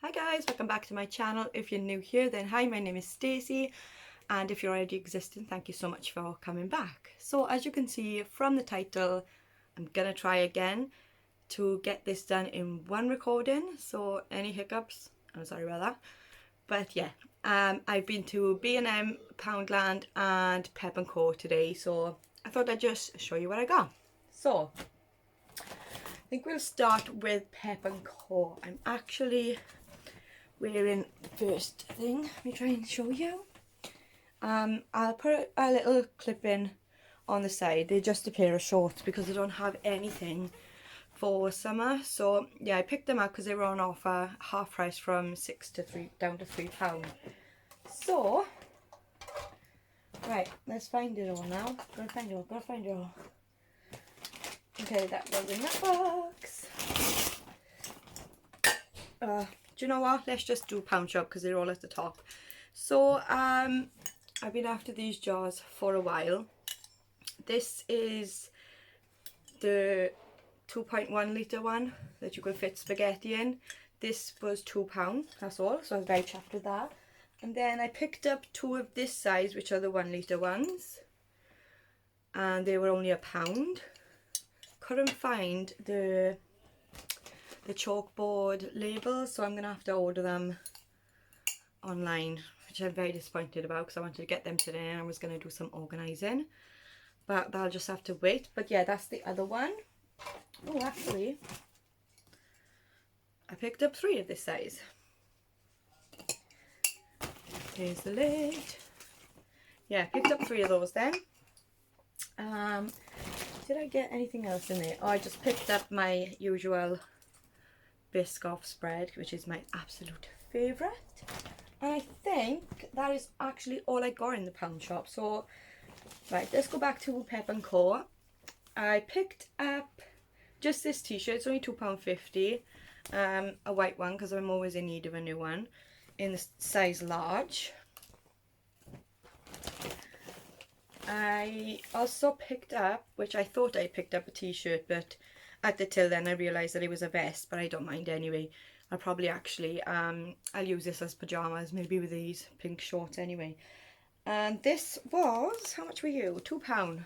Hi guys, welcome back to my channel. If you're new here, then hi, my name is Stacey, and if you're already existing, thank you so much for coming back. So as you can see from the title, I'm gonna try again to get this done in one recording, so any hiccups, I'm sorry about that. But yeah, I've been to B&M, Poundland and Pep&Co today, so I thought I'd just show you what I got. So I think we'll start with Pep&Co. I'm actually wearing first thing. Let me try and show you. I'll put a little clip in on the side. They're just a pair of shorts because I don't have anything for summer. So yeah, I picked them up because they were on offer, half price from £6 to £3 down to £3. So right, let's find it all now. Gotta find it all. Okay, that was in the box. Do you know what? Let's just do Poundshop because they're all at the top. So I've been after these jars for a while. This is the 2.1 litre one that you could fit spaghetti in. This was £2, that's all, so I was very chuffed with that. And then I picked up two of this size, which are the 1 litre ones, and they were only £1. Couldn't find the chalkboard labels, so I'm gonna have to order them online, which I'm very disappointed about because I wanted to get them today and I was gonna do some organising, but that'll just have to wait. But yeah, that's the other one. Oh, actually I picked up 3 of this size. Here's the lid. Yeah, I picked up 3 of those then. Did I get anything else in there? Oh, I just picked up my usual Biscoff spread, which is my absolute favourite. And I think that is actually all I got in the Poundshop. So, right, let's go back to Pep&Co. I picked up just this t-shirt. It's only £2.50. A white one because I'm always in need of a new one in the size large. I also picked up, which I thought I picked up a t-shirt, but at the till then I realised that it was a vest, but I don't mind anyway. I'll probably actually, I'll use this as pyjamas, maybe with these pink shorts anyway. And this was, how much were you? £2. So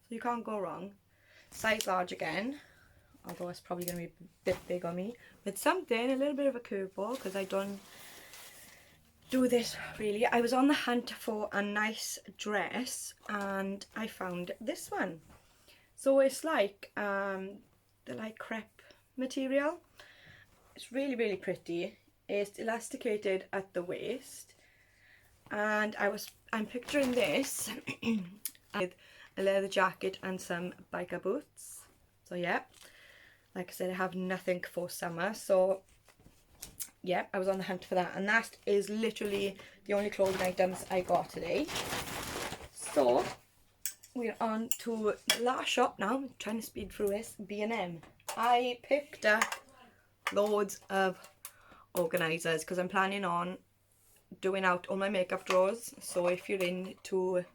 you can't go wrong. Size large again, although it's probably going to be a bit big on me. But something, a little bit of a curveball, because I don't do this really. I was on the hunt for a nice dress and I found this one. So it's like the like crepe material. It's really, really pretty. It's elasticated at the waist, and I'm picturing this with a leather jacket and some biker boots. So yeah, like I said, I have nothing for summer, so yeah, I was on the hunt for that, and that is literally the only clothing items I got today. So we're on to the last shop now. I'm trying to speed through this. B&M. I picked up loads of organisers because I'm planning on doing out all my makeup drawers. So if you're into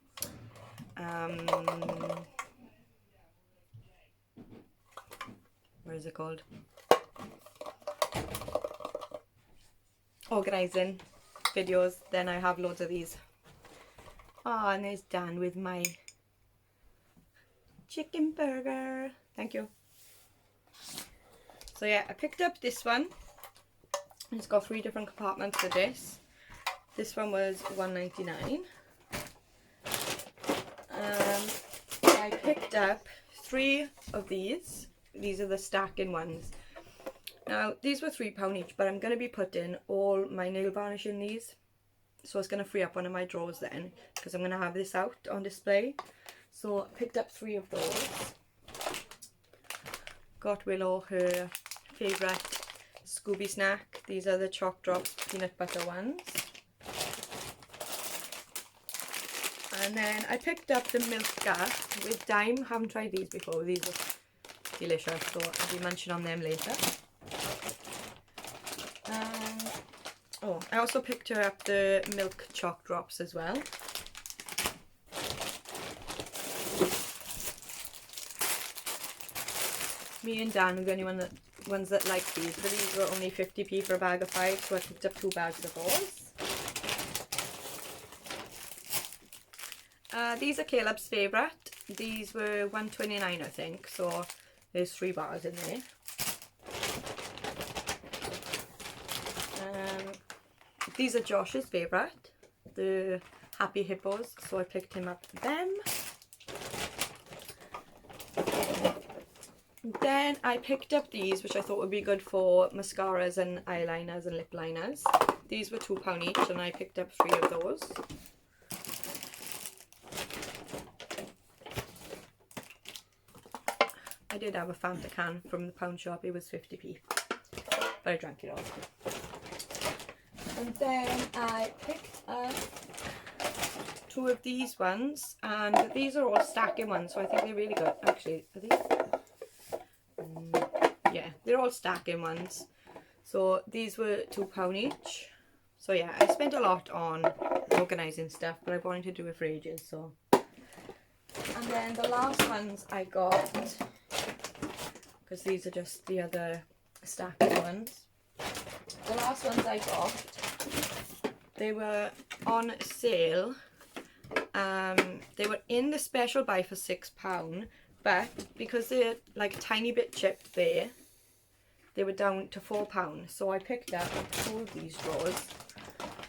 what is it called? Organising videos, then I have loads of these. Oh, and there's Dan with my chicken burger. Thank you. So yeah, I picked up this one. It's got 3 different compartments for this. This one was £1.99. I picked up 3 of these. These are the stacking ones. Now, these were £3 each, but I'm going to be putting all my nail varnish in these. So it's going to free up one of my drawers then, because I'm going to have this out on display. So I picked up 3 of those. Got Willow her favourite Scooby snack. These are the Chalk Drops peanut butter ones. And then I picked up the Milk Gap with Dime. Haven't tried these before. These are delicious, so I'll be munching on them later. Oh, I also picked her up the milk chalk drops as well. Me and Dan are the only one that ones that like these, but these were only 50p for a bag of 5, so I picked up 2 bags of those. These are Caleb's favourite. These were $1.29 I think, so there's 3 bars in there. These are Josh's favourite, the Happy Hippos, so I picked him up them. Then I picked up these, which I thought would be good for mascaras and eyeliners and lip liners. These were £2 each, and I picked up 3 of those. I did have a Fanta can from the Poundshop, it was 50p, but I drank it all. And then I picked up 2 of these ones, and these are all stacking ones, so I think they're really good. Actually, are these? Yeah, they're all stacking ones. So these were £2 each. So yeah, I spent a lot on organising stuff, but I wanted to do it for ages, so. And then the last ones I got, because these are just the other stacking ones. The last ones I got, they were on sale. They were in the special buy for £6, but because they're like a tiny bit chipped there, they were down to £4. So I picked up 2 of these drawers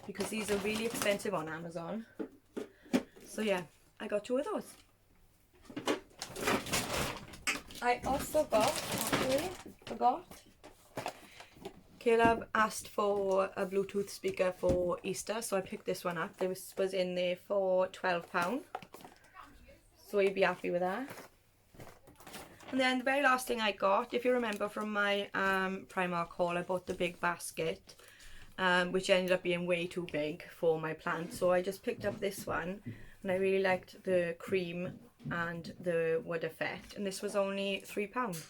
because these are really expensive on Amazon. So yeah, I got 2 of those. I also got, actually, forgot, Caleb asked for a Bluetooth speaker for Easter, so I picked this one up. This was in there for £12, so he'd be happy with that. And then the very last thing I got, if you remember from my Primark haul, I bought the big basket, which ended up being way too big for my plant. So I just picked up this one, and I really liked the cream and the wood effect. And this was only £3.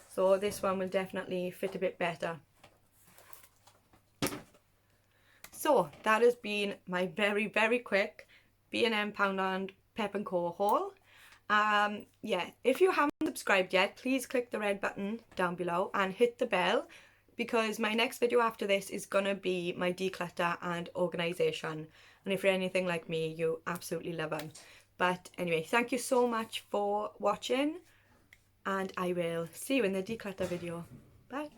So this one will definitely fit a bit better. So that has been my very, very quick B&M Poundland Pep&Co haul. Yeah, if you haven't subscribed yet, please click the red button down below and hit the bell, because my next video after this is gonna be my declutter and organisation, and if you're anything like me, you absolutely love them. But anyway, thank you so much for watching, and I will see you in the declutter video. Bye.